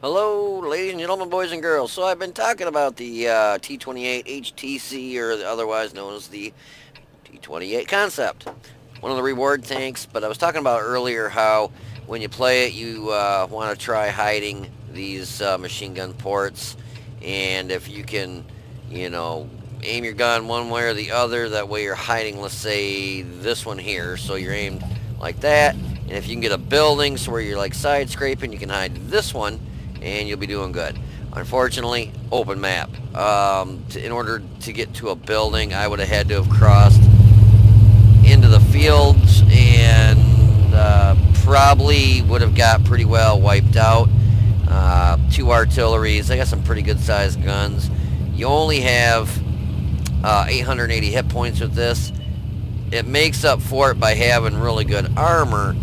Hello, ladies and gentlemen, boys and girls. So I've been talking about the T28 HTC, or otherwise known as the T28 concept. One of the reward tanks, but I was talking about earlier how when you play it, you want to try hiding these machine gun ports, and if you can, you know, aim your gun one way or the other, that way you're hiding, let's say, this one here, so you're aimed like that, and if you can get a building so where you're like side scraping, you can hide this one, and you'll be doing good. Unfortunately, open map. In order to get to a building, I would have had to have crossed into the fields and probably would have got pretty well wiped out. Two artilleries. I got some pretty good sized guns. You only have 880 hit points with this. It makes up for it by having really good armor,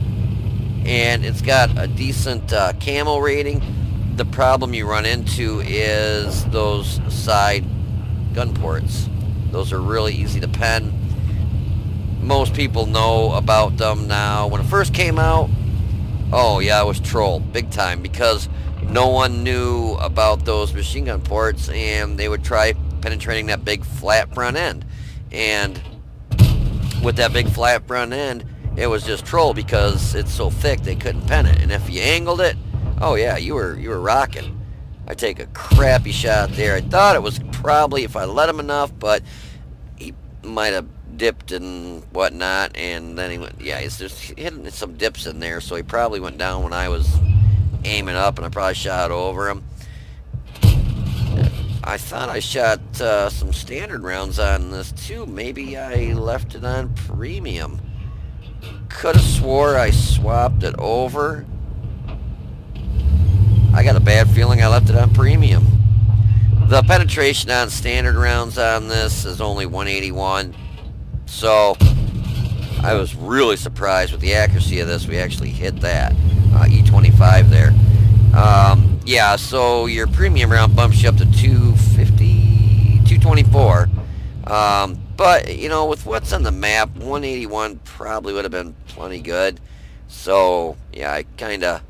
and it's got a decent camo rating. The problem you run into is those side gun ports. Those are really easy to pen. Most people know about them now. When it first came out, oh yeah, I was trolled big time because no one knew about those machine gun ports, and they would try penetrating that big flat front end. And with that big flat front end, it was just troll because it's so thick they couldn't pen it. And if you angled it, oh yeah, you were rocking. I take a crappy shot there. I thought it was probably if I let him enough, but he might have dipped and whatnot, and then he went. Yeah, he's just hitting some dips in there, so he probably went down when I was aiming up, and I probably shot over him. I thought I shot some standard rounds on this too. Maybe I left it on premium. Could have swore I swapped it over. I got a bad feeling I left it on premium. The penetration on standard rounds on this is only 181. So I was really surprised with the accuracy of this. We actually hit that E25 there. Yeah, so your premium round bumps you up to 250, 224. But, you know, with what's on the map, 181 probably would have been plenty good. So, yeah, I kind of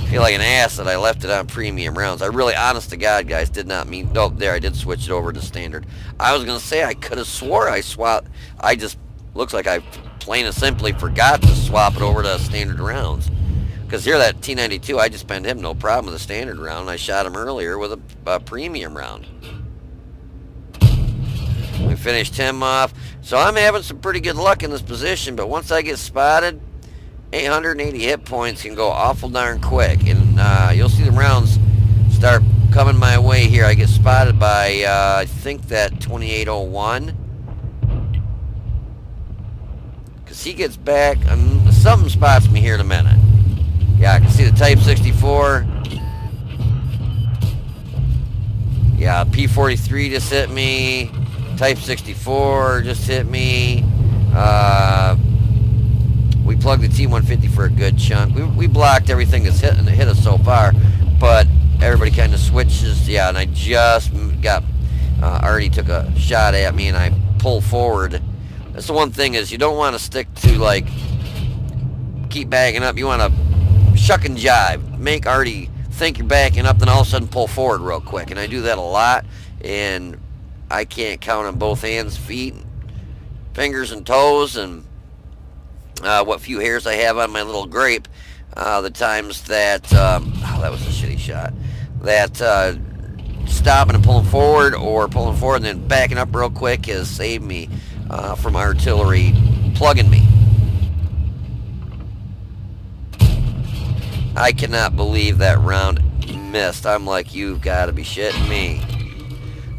feel like an ass that I left it on premium rounds. I really, honest to God, guys, did not mean... Oh, there, I did switch it over to standard. I was going to say I could have swore I swapped... I just... Looks like I plain and simply forgot to swap it over to standard rounds. Because here, that T92, I just penned him no problem with a standard round. I shot him earlier with a premium round. We finished him off. So I'm having some pretty good luck in this position, but once I get spotted... 880 hit points can go awful darn quick, and you'll see the rounds start coming my way here. I get spotted by I think that 2801, because he gets back. Something spots me here in a minute. Yeah, I can see the Type 64. Yeah, P43 just hit me. Type 64 just hit me. We plugged the T150 for a good chunk. We blocked everything that's hit us so far, but everybody kind of switches. Yeah, and I just got already took a shot at me, and I pull forward. That's the one thing, is you don't want to stick to, like, keep backing up. You want to shuck and jive. Make Artie think you're backing up, then all of a sudden pull forward real quick. And I do that a lot, and I can't count on both hands, feet, fingers, and toes, and what few hairs I have on my little grape, the times that, oh, that was a shitty shot, that stopping and pulling forward, or pulling forward and then backing up real quick, has saved me from artillery plugging me. I cannot believe that round missed. I'm like, you've got to be shitting me.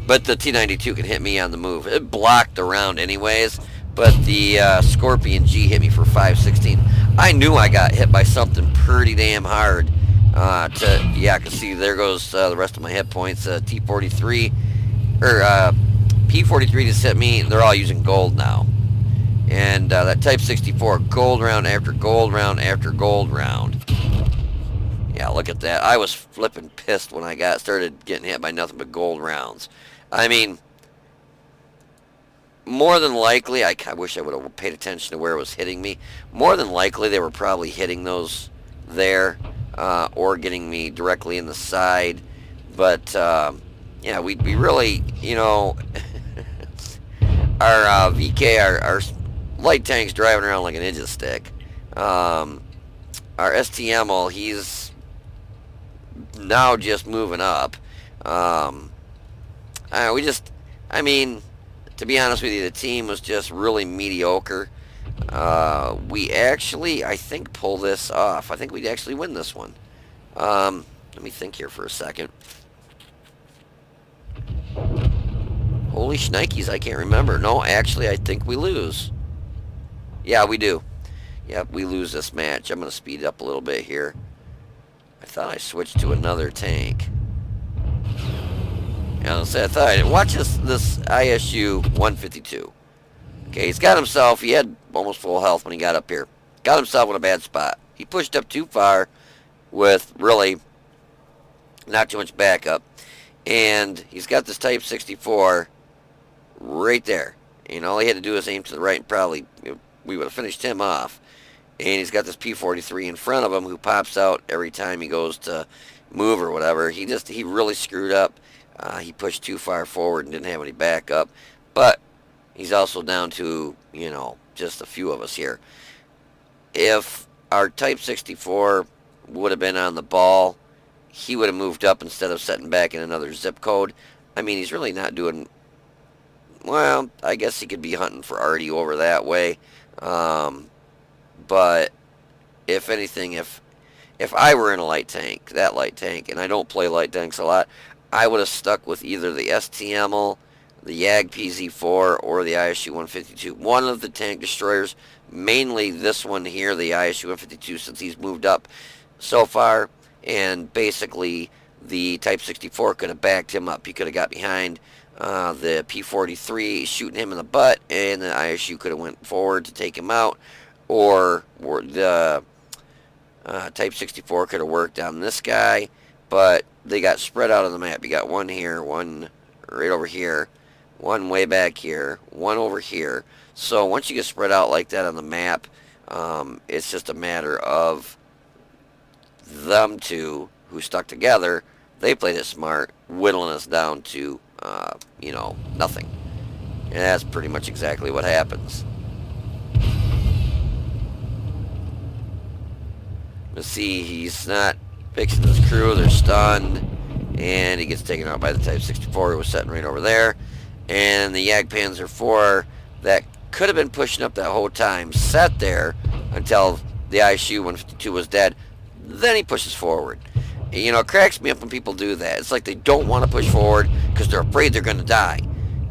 But the T92 can hit me on the move. It blocked the round anyways. But the Scorpion G hit me for 516. I knew I got hit by something pretty damn hard. Yeah, I can see there goes the rest of my hit points. T43, or P43 just hit me. They're all using gold now. And that Type 64, gold round after gold round after gold round. Yeah, look at that. I was flipping pissed when I started getting hit by nothing but gold rounds. I mean... More than likely, I wish I would have paid attention to where it was hitting me. More than likely, they were probably hitting those there. or getting me directly in the side. But yeah, we really, our VK, our light tank's driving around like an ninja stick. Our STML, he's now just moving up. Um, we just, I mean, to be honest with you, the team was just really mediocre. We actually, I think, pull this off. I think we'd actually win this one. Let me think here for a second. Holy shnikes, I can't remember. No, actually, I think we lose. Yeah, we do. Yep, we lose this match. I'm going to speed it up a little bit here. I thought I switched to another tank. Yeah, I thought, watch this ISU 152. Okay, he's got himself, he had almost full health when he got up here. Got himself in a bad spot. He pushed up too far with really not too much backup. And he's got this Type 64 right there. And all he had to do was aim to the right and probably we would have finished him off. And he's got this P43 in front of him who pops out every time he goes to move or whatever. He really screwed up. He pushed too far forward and didn't have any backup. But he's also down to, just a few of us here. If our Type 64 would have been on the ball, he would have moved up instead of setting back in another zip code. I mean, he's really not doing, well, I guess he could be hunting for Artie over that way. But if anything, if I were in a light tank, that light tank, and I don't play light tanks a lot, I would have stuck with either the STML, the YAG PZ4, or the ISU 152. One of the tank destroyers, mainly this one here, the ISU 152, since he's moved up so far. And basically, the Type 64 could have backed him up. He could have got behind the P43, shooting him in the butt, and the ISU could have went forward to take him out. Or the Type 64 could have worked on this guy, but they got spread out on the map. You got one here, one right over here, one way back here, one over here. So once you get spread out like that on the map, it's just a matter of them two who stuck together. They played it smart, whittling us down to, nothing. And that's pretty much exactly what happens. Let's see, he's not fixing his crew. They're stunned. And he gets taken out by the Type 64 who was sitting right over there. And the YAG Panzer IV that could have been pushing up that whole time sat there until the ISU 152 was dead. Then he pushes forward. It cracks me up when people do that. It's like they don't want to push forward because they're afraid they're going to die.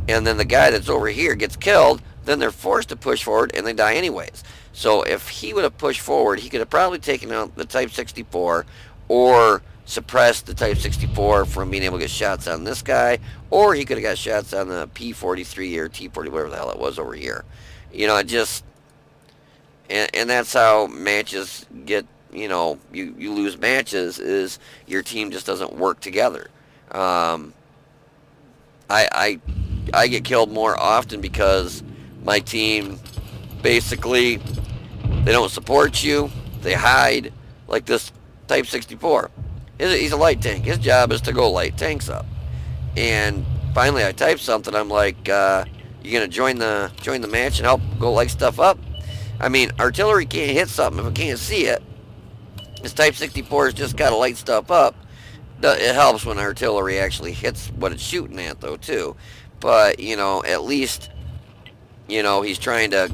And then the guy that's over here gets killed, then they're forced to push forward and they die anyways. So if he would have pushed forward, he could have probably taken out the Type 64 or suppressed the Type 64 from being able to get shots on this guy, or he could have got shots on the P43 or T40, whatever the hell it was over here. It just, and that's how matches get, you lose matches, is your team just doesn't work together. I get killed more often because my team basically, they don't support you, they hide, like this Type 64. He's a light tank. His job is to go light tanks up. And finally I typed something, I'm like, you gonna join the match and help go light stuff up? I mean, artillery can't hit something if it can't see it. This Type 64 has just got to light stuff up. It helps when artillery actually hits what it's shooting at, though, too. But, at least, he's trying to,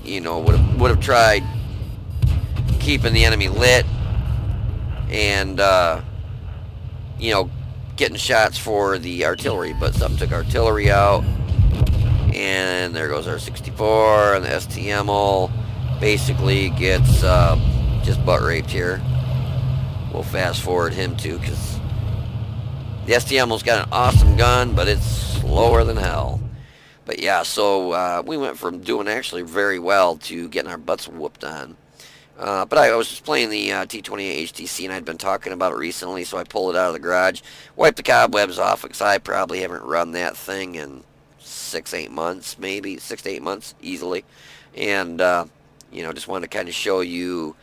would have tried keeping the enemy lit and, getting shots for the artillery. But something took artillery out. And there goes our 64, and the STML basically gets just butt raped here. We'll fast forward him too, because the STML's got an awesome gun, but it's slower than hell. But yeah, so we went from doing actually very well to getting our butts whooped on. But I was just playing the T28 HTC, and I'd been talking about it recently, so I pulled it out of the garage, wiped the cobwebs off, because I probably haven't run that thing in 6-8 months, maybe 6 to 8 months, easily. And, just wanted to kind of show you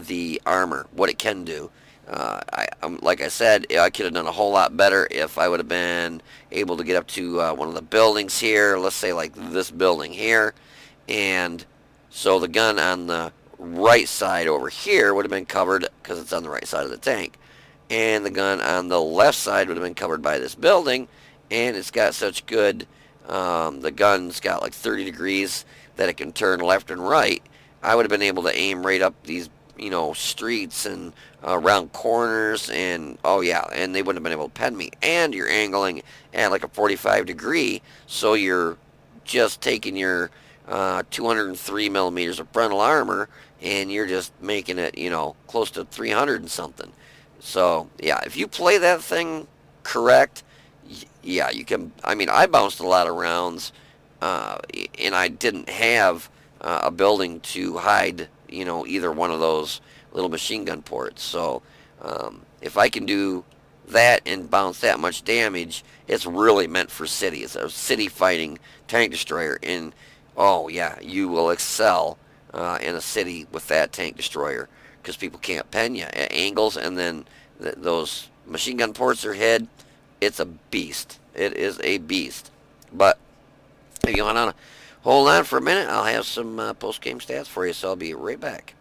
the armor, what it can do. Like I said, I could have done a whole lot better if I would have been able to get up to one of the buildings here, let's say like this building here, and so the gun on the right side over here would have been covered because it's on the right side of the tank, and the gun on the left side would have been covered by this building, and it's got such good, the gun's got like 30 degrees that it can turn left and right. I would have been able to aim right up these streets and around corners, and oh yeah, and they wouldn't have been able to pen me. And you're angling at like a 45 degree, so you're just taking your 203 millimeters of frontal armor, and you're just making it, close to 300 and something. So yeah, if you play that thing correct, yeah, you can. I mean, I bounced a lot of rounds, and I didn't have a building to hide, either one of those little machine gun ports. So if I can do that and bounce that much damage, it's really meant for city. It's a city fighting tank destroyer, and oh yeah, you will excel in a city with that tank destroyer because people can't pen you at angles, and then those machine gun ports are hid. It's a beast. It is a beast. But if you want to hold on for a minute, I'll have some post-game stats for you, so I'll be right back.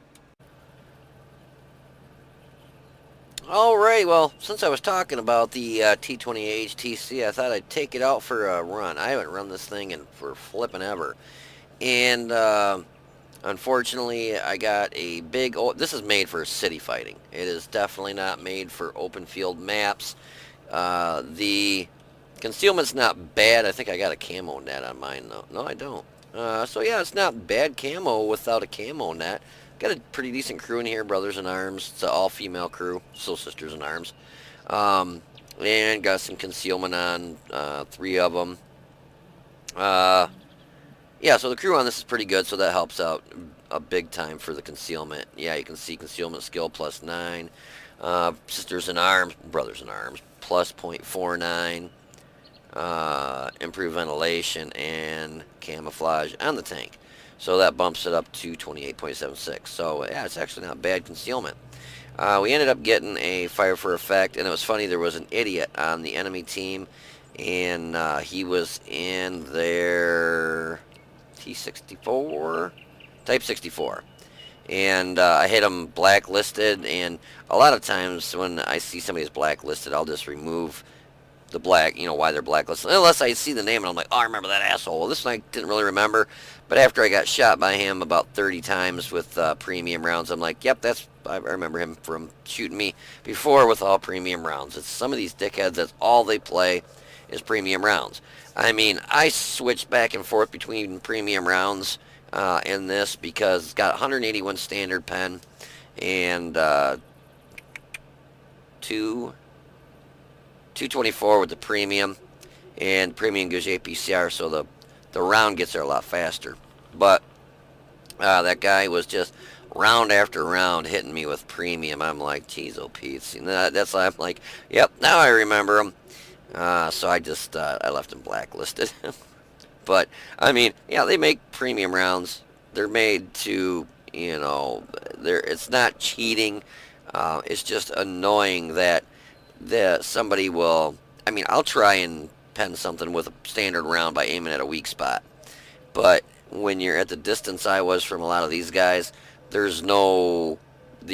Alright, well, since I was talking about the T28 HTC, I thought I'd take it out for a run. I haven't run this thing for flipping ever. And unfortunately, I got a big... this is made for city fighting. It is definitely not made for open field maps. The concealment's not bad. I think I got a camo net on mine, though. No, I don't. So yeah, it's not bad camo without a camo net. Got a pretty decent crew in here, Brothers in Arms. It's an all-female crew, Soul Sisters in Arms. And got some concealment on 3 of them. Yeah, so the crew on this is pretty good, so that helps out a big time for the concealment. Yeah, you can see concealment skill plus 9. Sisters in Arms, Brothers in Arms, plus 0.49. Improved ventilation and camouflage on the tank. So that bumps it up to 28.76. So yeah, it's actually not bad concealment. We ended up getting a fire for effect, and it was funny, there was an idiot on the enemy team, and he was in their T64, Type 64. And I hit him blacklisted, and a lot of times when I see somebody's blacklisted, I'll just remove the black, why they're blacklisted, unless I see the name and I'm like, oh, I remember that asshole. Well, this one I didn't really remember, but after I got shot by him about 30 times with premium rounds, I'm like, yep, I remember him from shooting me before with all premium rounds. It's some of these dickheads, that's all they play is premium rounds. I mean, I switched back and forth between premium rounds in this because it's got 181 standard pen and 224 with the premium, and premium gives you APCR, so the round gets there a lot faster. But that guy was just round after round hitting me with premium. I'm like, geez, oh Pete. And that's why I'm like, yep, now I remember him. So I just I left him blacklisted. But I mean, yeah, they make premium rounds. They're made to, it's not cheating. It's just annoying that somebody will. I mean, I'll try and pen something with a standard round by aiming at a weak spot, but when you're at the distance I was from a lot of these guys, the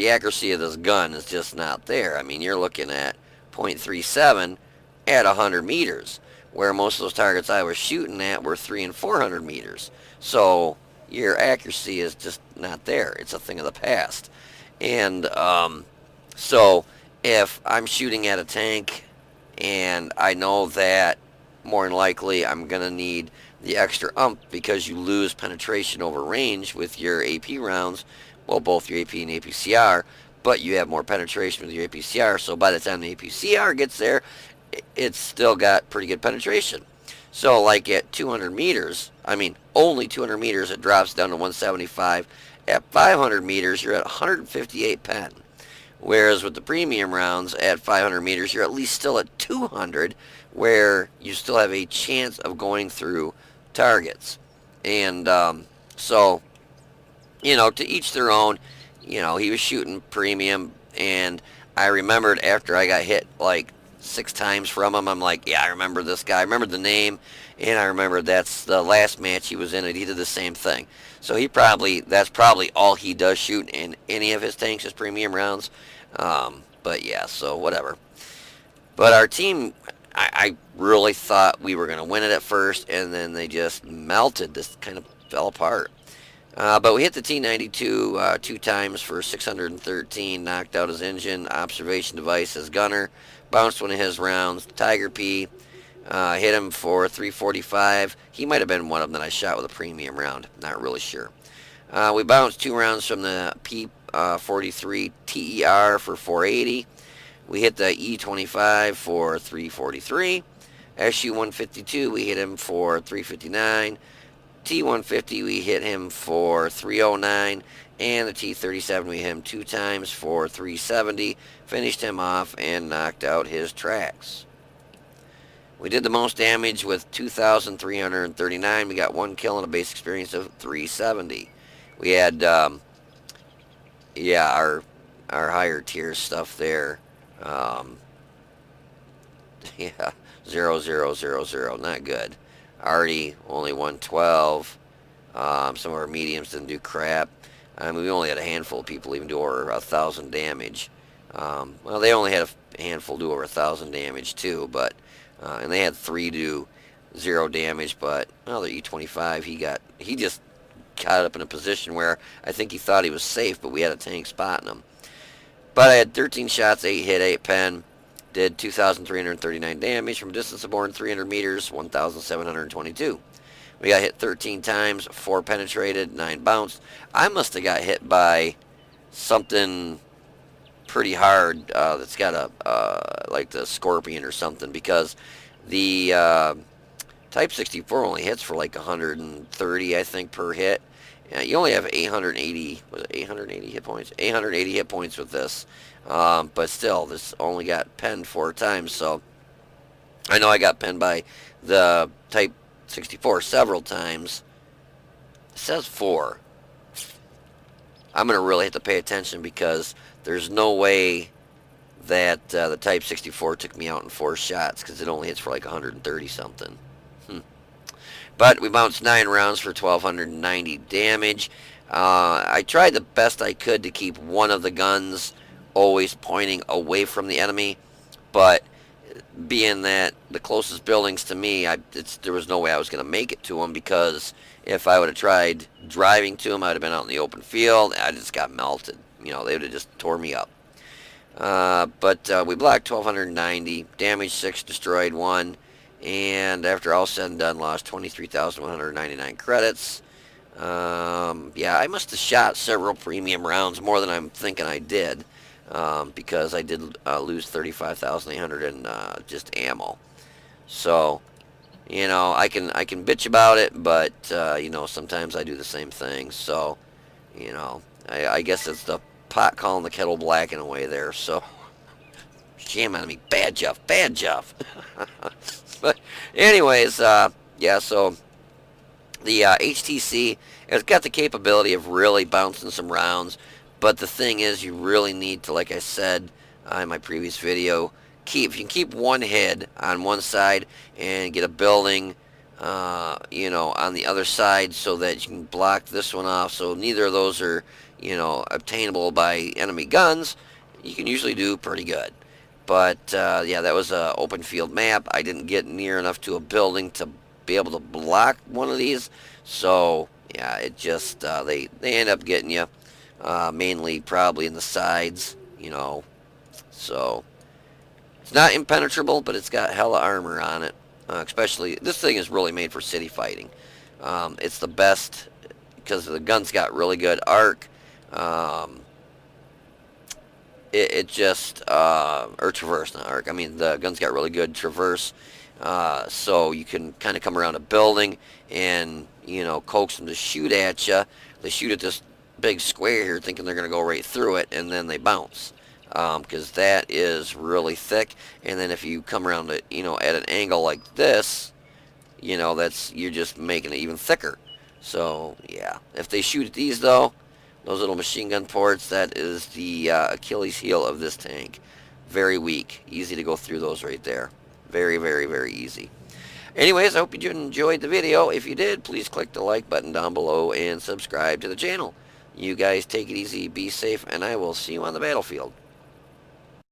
accuracy of this gun is just not there. I mean, you're looking at 0.37 at 100 meters, where most of those targets I was shooting at were 300 and 400 meters. So your accuracy is just not there. It's a thing of the past. And so if I'm shooting at a tank and I know that more than likely I'm going to need the extra because you lose penetration over range with your AP rounds, well, both your AP and APCR, but you have more penetration with your APCR, so by the time the APCR gets there, it's still got pretty good penetration. So like at 200 meters, I mean only 200 meters, it drops down to 175. At 500 meters, you're at 158 pen. Whereas with the premium rounds at 500 meters, you're at least still at 200, where you still have a chance of going through targets. And so, to each their own. He was shooting premium, and I remembered after I got hit like 6 times from him. I'm like, yeah, I remember this guy. I remembered the name, and I remember that's the last match he was in, and he did the same thing. So that's probably all he does shoot in any of his tanks is premium rounds. But yeah, so whatever. But our team, I really thought we were going to win it at first, and then they just melted. This kind of fell apart. But we hit the T92 2 times for 613, knocked out his engine, observation device, his gunner, bounced one of his rounds, Tiger P, hit him for 345. He might have been one of them that I shot with a premium round, not really sure. We bounced 2 rounds from the P43 TER for 480. We hit the E25 for 343. SU-152, we hit him for 359. T-150, we hit him for 309, and the T-37, we hit him 2 times for 370, finished him off, and knocked out his tracks. We did the most damage with 2,339. We got 1 kill and a base experience of 370. We had, yeah, our higher tier stuff there. Yeah, 0, not good. Artie, only 112. Some of our mediums didn't do crap. I mean, we only had a handful of people even do over 1,000 damage. Well, they only had a handful do over 1,000 damage too, but and they had 3 do 0 damage. But well, the E25, he just got up in a position where I think he thought he was safe, but we had a tank spotting him. But I had 13 shots, 8 hit, 8 pen. Did 2,339 damage from distance of more than 300 meters, 1,722. We got hit 13 times, 4 penetrated, 9 bounced. I must have got hit by something pretty hard that's got a, like the Scorpion or something, because the Type 64 only hits for like 130, I think, per hit. You only have 880, was it 880 hit points? 880 hit points with this. But still, this only got penned 4 times, so I know I got penned by the Type 64 several times. It says 4. I'm going to really have to pay attention because there's no way that the Type 64 took me out in 4 shots because it only hits for like 130 something. But we bounced 9 rounds for 1,290 damage. I tried the best I could to keep one of the guns always pointing away from the enemy, but being that the closest buildings to me, there was no way I was going to make it to them, because if I would have tried driving to them, I would have been out in the open field. I just got melted. You know, they would have just tore me up. But we blocked 1,290, damaged 6, destroyed 1, and after all said and done, lost 23,199 credits. Yeah, I must have shot several premium rounds, more than I'm thinking I did, because I did lose 35,800 in just ammo. So, you know, I can bitch about it, but you know, sometimes I do the same thing. So, you know, I guess it's the pot calling the kettle black in a way there. So, shame on me, bad Jeff. But anyways, yeah. So the HTC has got the capability of really bouncing some rounds. But the thing is, you really need to, like I said in my previous video, if you can keep one head on one side and get a building, you know, on the other side, so that you can block this one off, so neither of those are, you know, obtainable by enemy guns, you can usually do pretty good. But yeah, that was an open field map. I didn't get near enough to a building to be able to block one of these, so yeah, it just they end up getting you. Mainly probably in the sides, you know, so it's not impenetrable, but it's got hella armor on it. Especially, this thing is really made for city fighting. It's the best because the gun's got really good arc. It just, or traverse, not arc. I mean, the gun's got really good traverse, so you can kind of come around a building and, you know, coax them to shoot at you. They shoot at this big square here thinking they're going to go right through it, and then they bounce, because that is really thick. And then if you come around it, you know, at an angle like this, you know, you're just making it even thicker. So yeah, if they shoot at these though, Those little machine gun ports, that is the Achilles heel of this tank. Very weak. Easy to go through those right there. Very, very, very easy. Anyways, I hope you enjoyed the video. If you did, please click the like button down below and subscribe to the channel. You guys take it easy, be safe, and I will see you on the battlefield.